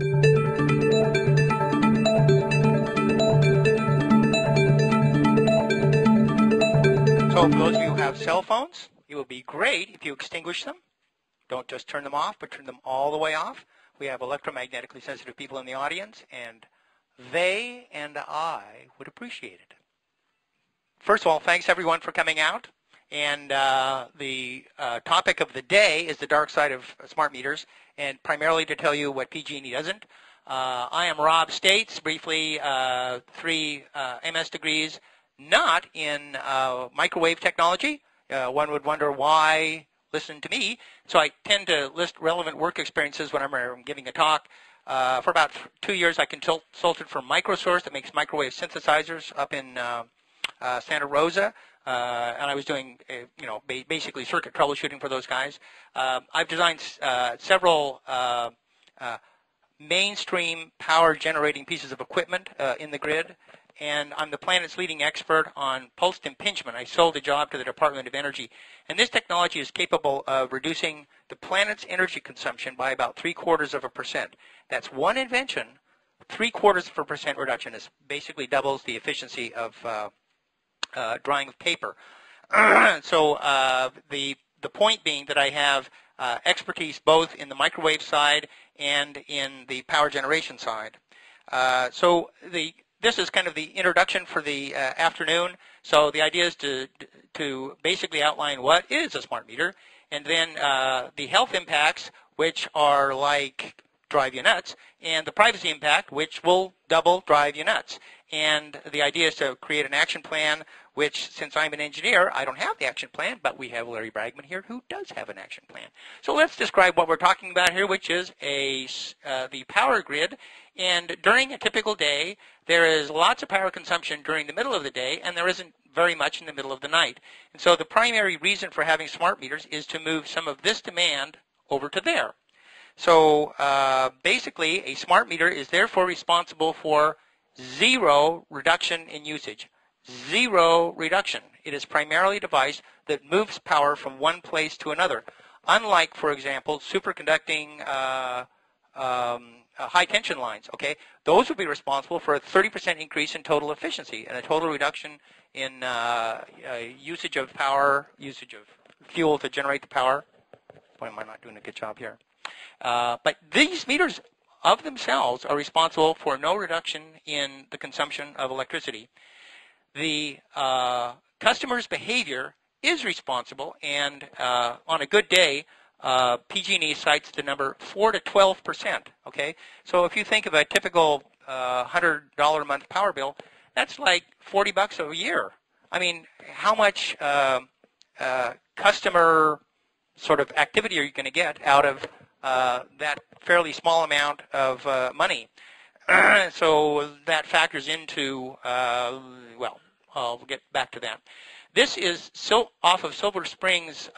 So for those of you who have cell phones, it would be great if you extinguish them. Don't just turn them off, but turn them all the way off. We have electromagnetically sensitive people in the audience, and they and I would appreciate it. First of all, thanks everyone for coming out. And the topic of the day is the dark side of smart meters, and primarily to tell you what PG&E doesn't. I am Rob States, briefly 3 MS degrees, not in microwave technology. One would wonder why listen to me. So I tend to list relevant work experiences when I'm giving a talk. For about 2 years, I consulted for Microsource that makes microwave synthesizers up in Santa Rosa. And I was doing, basically circuit troubleshooting for those guys. I've designed several mainstream power generating pieces of equipment in the grid, and I'm the planet's leading expert on pulsed impingement. I sold a job to the Department of Energy, and this technology is capable of reducing the planet's energy consumption by about 0.75%. That's one invention. 0.75% reduction is basically doubles the efficiency of drying of paper. So the point being that I have expertise both in the microwave side and in the power generation side. This is kind of the introduction for the afternoon. So the idea is to basically outline what is a smart meter, and then the health impacts, which are like drive you nuts, and the privacy impact, which will double drive you nuts. And the idea is to create an action plan, which, since I'm an engineer, I don't have the action plan, but we have Larry Bragman here who does have an action plan. So let's describe what we're talking about here, which is the power grid. And during a typical day, there is lots of power consumption during the middle of the day, and there isn't very much in the middle of the night. And so the primary reason for having smart meters is to move some of this demand over to there. So basically, a smart meter is therefore responsible for 0 reduction in usage. 0 reduction. It is primarily a device that moves power from one place to another. Unlike, for example, superconducting high tension lines, okay? Those would be responsible for a 30% increase in total efficiency and a total reduction in usage of power, usage of fuel to generate the power. Boy, am I not doing a good job here. But these meters of themselves are responsible for no reduction in the consumption of electricity. The customer's behavior is responsible, and on a good day, PG&E cites the number 4 to 12%. Okay, so if you think of a typical $100 a month power bill, that's like $40 a year. I mean, how much customer sort of activity are you going to get out of that fairly small amount of money? So that factors into, well, I'll get back to that. This is off of Silver Spring's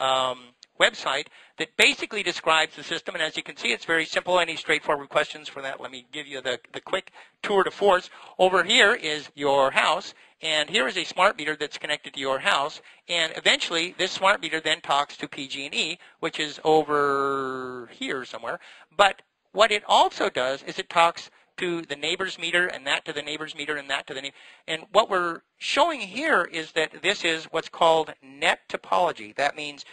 website that basically describes the system, and as you can see, it's very simple. Any straightforward questions for that? Let me give you the quick tour de force. Over here is your house, and here is a smart meter that's connected to your house, and eventually this smart meter then talks to PG&E, which is over here somewhere. But what it also does is it talks to the neighbor's meter, and that to the neighbor's meter, and that to the neighbor. And what we're showing here is that this is what's called net topology. That means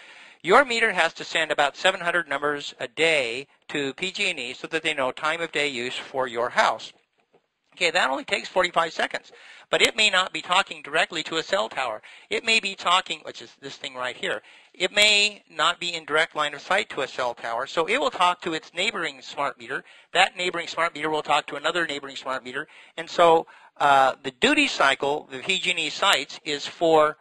your meter has to send about 700 numbers a day to PG&E so that they know time of day use for your house. Okay, that only takes 45 seconds, but it may not be talking directly to a cell tower. It may be talking, which is this thing right here. It may not be in direct line of sight to a cell tower, so it will talk to its neighboring smart meter. That neighboring smart meter will talk to another neighboring smart meter, and so the duty cycle the PG&E cites is for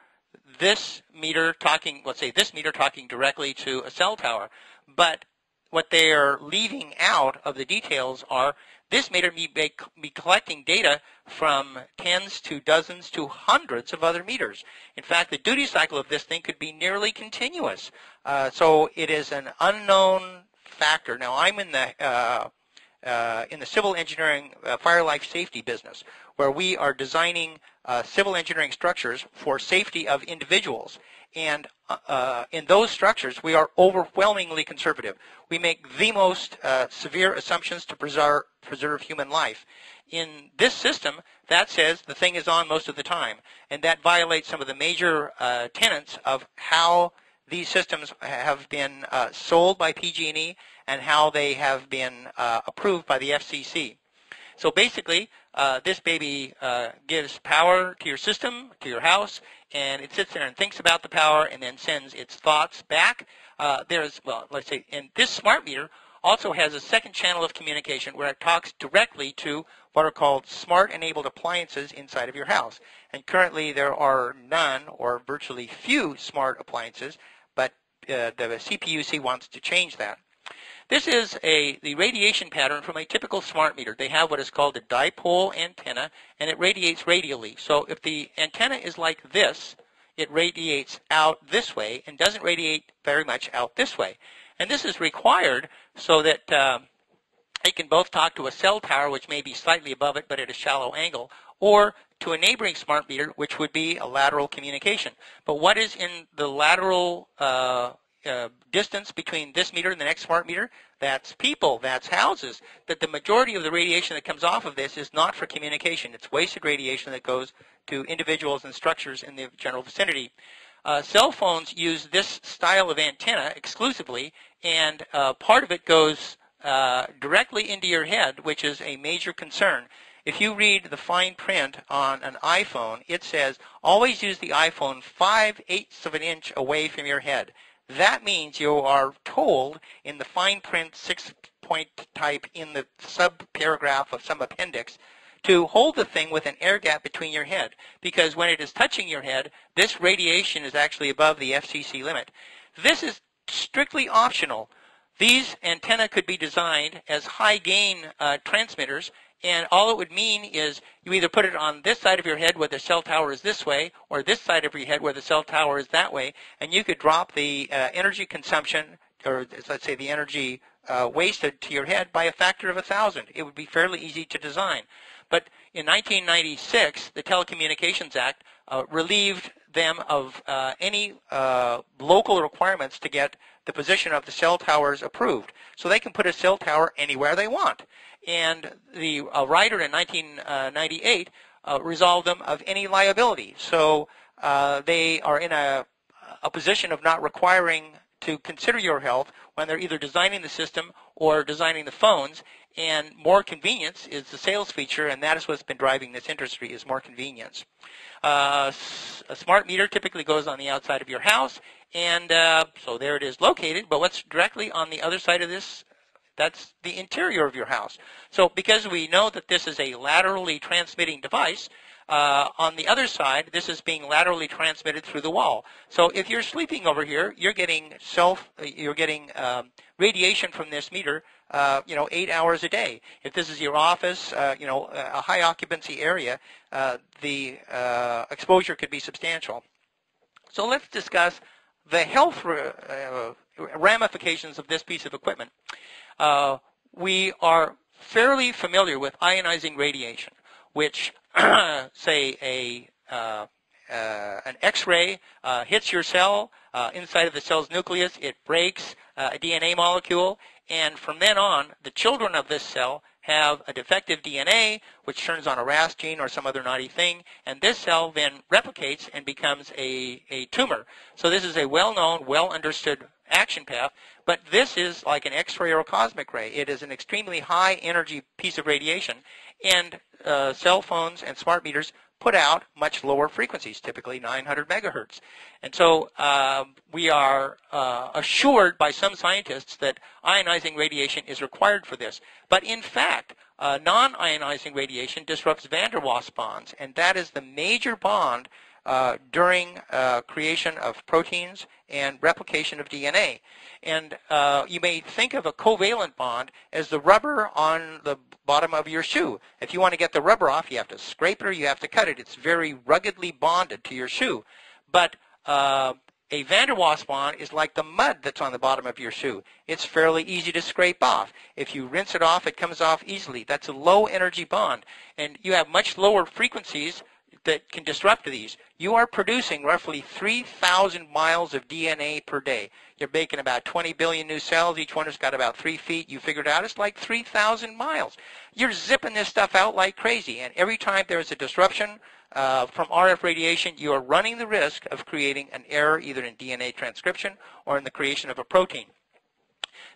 this meter talking, let's say this meter talking directly to a cell tower. But what they are leaving out of the details are this meter may be collecting data from tens to dozens to hundreds of other meters. In fact, the duty cycle of this thing could be nearly continuous. So it is an unknown factor. Now, I'm in the civil engineering fire life safety business. where we are designing civil engineering structures for safety of individuals. And in those structures, we are overwhelmingly conservative. We make the most severe assumptions to preserve human life. In this system, that says the thing is on most of the time, and that violates some of the major tenets of how these systems have been sold by PG&E and how they have been approved by the FCC. So basically, this baby gives power to your system, to your house, and it sits there and thinks about the power and then sends its thoughts back. Let's say, and this smart meter also has a second channel of communication where it talks directly to what are called smart-enabled appliances inside of your house. And currently there are none or virtually few smart appliances, but the CPUC wants to change that. This is the radiation pattern from a typical smart meter. They have what is called a dipole antenna, and it radiates radially. So if the antenna is like this, it radiates out this way and doesn't radiate very much out this way. And this is required so that it can both talk to a cell tower, which may be slightly above it but at a shallow angle, or to a neighboring smart meter, which would be a lateral communication. But what is in the lateral distance between this meter and the next smart meter? That's people, that's houses. That the majority of the radiation that comes off of this is not for communication. It's wasted radiation that goes to individuals and structures in the general vicinity. Cell phones use this style of antenna exclusively, and part of it goes directly into your head, which is a major concern. If you read the fine print on an iPhone, it says, always use the iPhone 5/8 of an inch away from your head. That means you are told in the fine print 6-point type in the sub-paragraph of some appendix to hold the thing with an air gap between your head, because when it is touching your head, this radiation is actually above the FCC limit. This is strictly optional. These antennae could be designed as high-gain transmitters, and all it would mean is you either put it on this side of your head where the cell tower is this way, or this side of your head where the cell tower is that way, and you could drop the energy consumption, or let's say the energy wasted to your head by a factor of 1,000. It would be fairly easy to design. But in 1996, the Telecommunications Act relieved them of any local requirements to get the position of the cell towers approved. So they can put a cell tower anywhere they want. And the rider in 1998 resolved them of any liability. So they are in a position of not requiring to consider your health when they're either designing the system or designing the phones. And more convenience is the sales feature, and that is what's been driving this industry, is more convenience. A smart meter typically goes on the outside of your house, and so there it is located. But what's directly on the other side of this? That's the interior of your house. So because we know that this is a laterally transmitting device, on the other side, this is being laterally transmitted through the wall. So if you're sleeping over here, you're getting radiation from this meter, 8 hours a day. If this is your office, a high occupancy area, the exposure could be substantial. So let's discuss the health ramifications of this piece of equipment. We are fairly familiar with ionizing radiation, which, say, an X-ray hits your cell inside of the cell's nucleus. It breaks a DNA molecule, and from then on, the children of this cell have a defective DNA, which turns on a RAS gene or some other naughty thing, and this cell then replicates and becomes a tumor. So this is a well-known, well-understood action path, but this is like an X-ray or a cosmic ray. It is an extremely high-energy piece of radiation, and cell phones and smart meters put out much lower frequencies, typically 900 megahertz. And so we are assured by some scientists that ionizing radiation is required for this. But in fact, non-ionizing radiation disrupts van der Waals bonds, and that is the major bond during creation of proteins and replication of DNA. And you may think of a covalent bond as the rubber on the bottom of your shoe. If you want to get the rubber off, you have to scrape it or you have to cut it. It's very ruggedly bonded to your shoe. But A van der Waals bond is like the mud that's on the bottom of your shoe. It's fairly easy to scrape off. If you rinse it off, it comes off easily. That's a low energy bond, and you have much lower frequencies that can disrupt these. You are producing roughly 3,000 miles of DNA per day. You're making about 20 billion new cells. Each one has got about 3 feet. You figured out it's like 3,000 miles. You're zipping this stuff out like crazy, and every time there's a disruption from RF radiation, you are running the risk of creating an error either in DNA transcription or in the creation of a protein.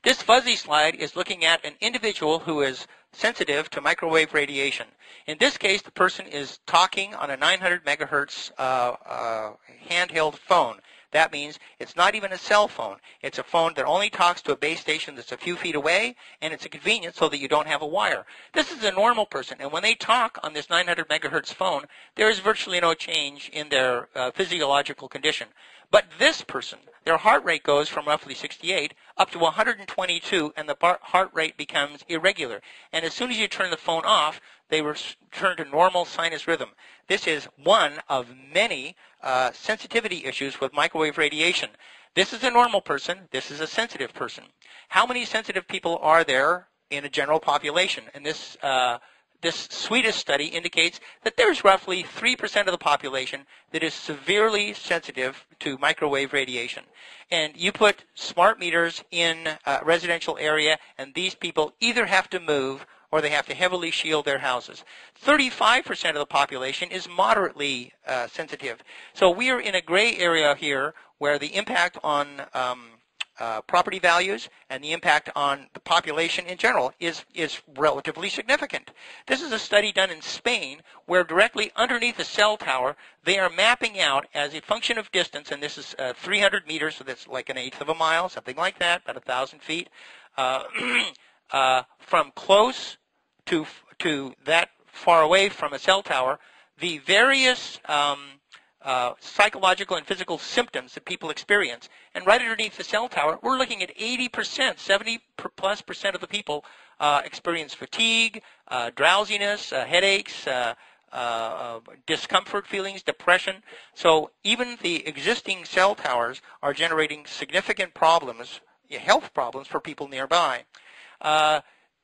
This fuzzy slide is looking at an individual who is sensitive to microwave radiation. In this case, the person is talking on a 900 megahertz handheld phone. That means it's not even a cell phone. It's a phone that only talks to a base station that's a few feet away, and it's a convenience so that you don't have a wire. This is a normal person, and when they talk on this 900 megahertz phone, there is virtually no change in their physiological condition. But this person, their heart rate goes from roughly 68 up to 122, and the heart rate becomes irregular. And as soon as you turn the phone off, they return to normal sinus rhythm. This is one of many sensitivity issues with microwave radiation. This is a normal person. This is a sensitive person. How many sensitive people are there in a general population? And this Swedish study indicates that there's roughly 3% of the population that is severely sensitive to microwave radiation. And you put smart meters in a residential area, and these people either have to move or they have to heavily shield their houses. 35% of the population is moderately sensitive. So we are in a gray area here where the impact on property values and the impact on the population in general is relatively significant. This is a study done in Spain where directly underneath the cell tower they are mapping out as a function of distance, and this is 300 meters, so that's like 1/8 of a mile, something like that, about 1,000 feet, from close to that far away from a cell tower, the various psychological and physical symptoms that people experience. And right underneath the cell tower, we're looking at 80%, 70+% of the people experience fatigue, drowsiness, headaches, discomfort feelings, depression. So even the existing cell towers are generating significant problems, health problems for people nearby.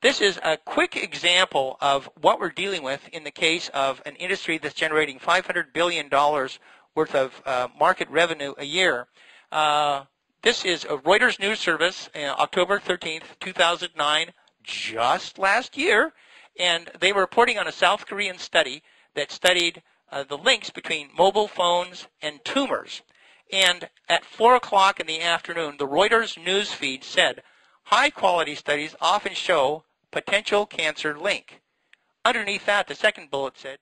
This is a quick example of what we're dealing with in the case of an industry that's generating $500 billion worth of market revenue a year. This is a Reuters news service, October 13th, 2009, just last year, and they were reporting on a South Korean study that studied the links between mobile phones and tumors. And at 4 o'clock in the afternoon, the Reuters news feed said, high-quality studies often show potential cancer link. Underneath that, the second bullet said,